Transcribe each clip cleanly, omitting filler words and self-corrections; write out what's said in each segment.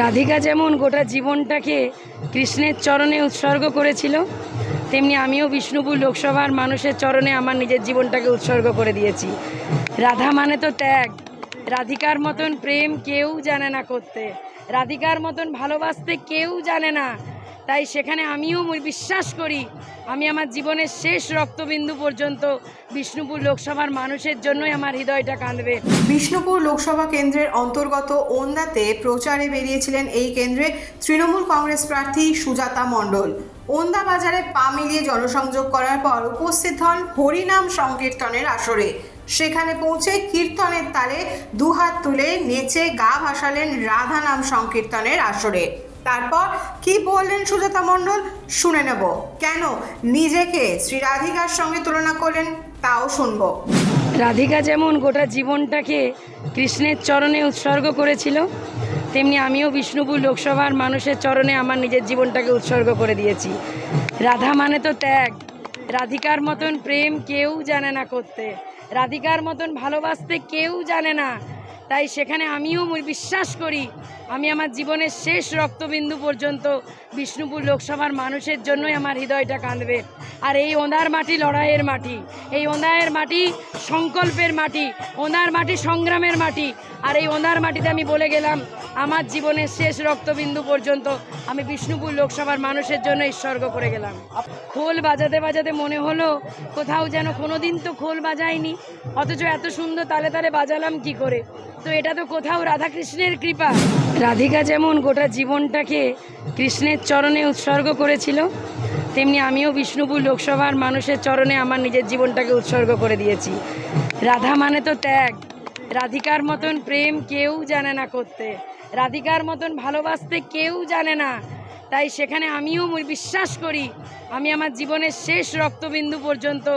রাধিকা যেমন গোটা জীবনটাকে কৃষ্ণের চরণে উৎসর্গ করেছিল, তেমনি আমিও বিষ্ণুপুর লোকসভার মানুষের চরণে আমার নিজের জীবনটাকে উৎসর্গ করে দিয়েছি। রাধা মানে তো ত্যাগ। রাধিকার মতন প্রেম কেউ জানে না করতে, রাধিকার মতন ভালোবাসতে কেউ জানে না। তাই সেখানে আমিও বিশ্বাস করি আমি আমার জীবনের শেষ রক্তবিন্দু পর্যন্ত বিষ্ণুপুর লোকসভার মানুষের জন্যই আমার হৃদয়টা কাঁদবে। বিষ্ণুপুর লোকসভা কেন্দ্রের অন্তর্গত ওন্দাতে প্রচারে বেরিয়েছিলেন এই কেন্দ্রে তৃণমূল কংগ্রেস প্রার্থী সুজাতা মণ্ডল। ওন্দা বাজারে পা মিলিয়ে জনসংযোগ করার পর উপস্থিত হন হরিনাম সংকীর্তনের আসরে। সেখানে পৌঁছে কীর্তনের তালে দুহাত তুলে নেচে গা ভাসালেন রাধা নাম সংকীর্তনের আসরে। তারপর কি বললেন সুজাতা মণ্ডল শুনে নেব। কেন নিজেকে শ্রী রাধিকার সঙ্গে তুলনা করলেন তাও শুনবো। রাধিকা যেমন গোটা জীবনটাকে কৃষ্ণের চরণে উৎসর্গ করেছিল, তেমনি আমিও বিষ্ণুপুর লোকসভার মানুষের চরণে আমার নিজের জীবনটাকে উৎসর্গ করে দিয়েছি। রাধা মানে তো ত্যাগ। রাধিকার মতন প্রেম কেউ জানে না করতে, রাধিকার মতন ভালোবাসতে কেউ জানে না। তাই সেখানে আমিও বিশ্বাস করি আমি আমার জীবনের শেষ রক্তবিন্দু পর্যন্ত বিষ্ণুপুর লোকসভার মানুষের জন্যই আমার হৃদয়টা কাঁদবে। আর এই ওঁদার মাটি লড়াইয়ের মাটি, এই ওঁদায়ের মাটি সংকল্পের মাটি, ওঁদার মাটি সংগ্রামের মাটি। আর এই ওঁদার মাটিতে আমি বলে গেলাম আমার জীবনের শেষ রক্তবিন্দু পর্যন্ত আমি বিষ্ণুপুর লোকসভার মানুষের জন্য উৎসর্গ করে গেলাম। খোল বাজাতে বাজাতে মনে হলো কোথাও যেন কোনোদিন তো খোল বাজাইনি, অথচ এত সুন্দর তালে তালে বাজালাম কি করে। তো এটা তো কোথাও রাধাকৃষ্ণের কৃপা। রাধিকা যেমন গোটা জীবনটাকে কৃষ্ণের চরণে উৎসর্গ করেছিল, তেমনি আমিও বিষ্ণুপুর লোকসভার মানুষের চরণে আমার নিজের জীবনটাকে উৎসর্গ করে দিয়েছি। রাধা মানে তো ত্যাগ। রাধিকার মতন প্রেম কেউ জানে না করতে, রাধিকার মতন ভালোবাসতে কেউ জানে না। তাই সেখানে আমিও বিশ্বাস করি আমি আমার জীবনের শেষ রক্তবিন্দু পর্যন্ত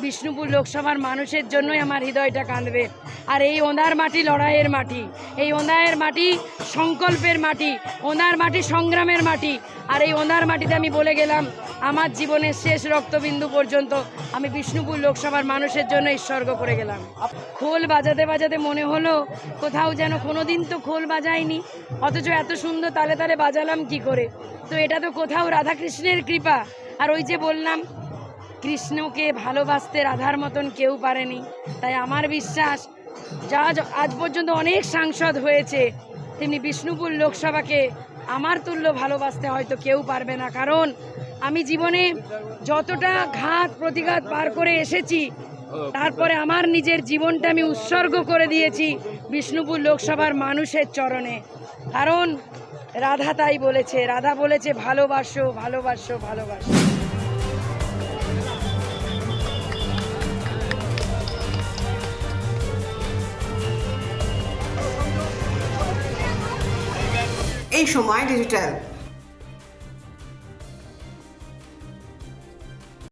বিষ্ণুপুর লোকসভার মানুষের জন্যই আমার হৃদয়টা কাঁদবে। আর এই ওঁদার মাটি লড়াইয়ের মাটি, এই ওঁদায়ের মাটি সংকল্পের মাটি, ওঁদার মাটি সংগ্রামের মাটি। আর এই ওঁদার মাটিতে আমি বলে গেলাম আমার জীবনের শেষ রক্তবিন্দু পর্যন্ত আমি বিষ্ণুপুর লোকসভার মানুষের জন্য উৎসর্গ করে গেলাম। খোল বাজাতে বাজাতে মনে হলো কোথাও যেন কোনোদিন তো খোল বাজাইনি, অথচ এত সুন্দর তালে তালে বাজালাম কি করে। তো এটা তো কোথাও রাধাকৃষ্ণের কৃপা। আর ওই যে বললাম কৃষ্ণকে ভালোবাসতে রাধার মতন কেউ পারেনি। তাই আমার বিশ্বাস যা আজ পর্যন্ত অনেক সাংসদ হয়েছে, তেমনি বিষ্ণুপুর লোকসভাকে আমার তুল্য ভালোবাসতে হয়তো কেউ পারবে না। কারণ আমি জীবনে যতটা ঘাত প্রতিঘাত পার করে এসেছি, তারপরে আমার নিজের জীবনটা আমি উৎসর্গ করে দিয়েছি বিষ্ণুপুর লোকসভার মানুষের চরণে। কারণ রাধা তাই বলেছে, রাধা বলেছে ভালোবাসো ভালোবাসো ভালোবাসো। এই সময় ডিজিটাল।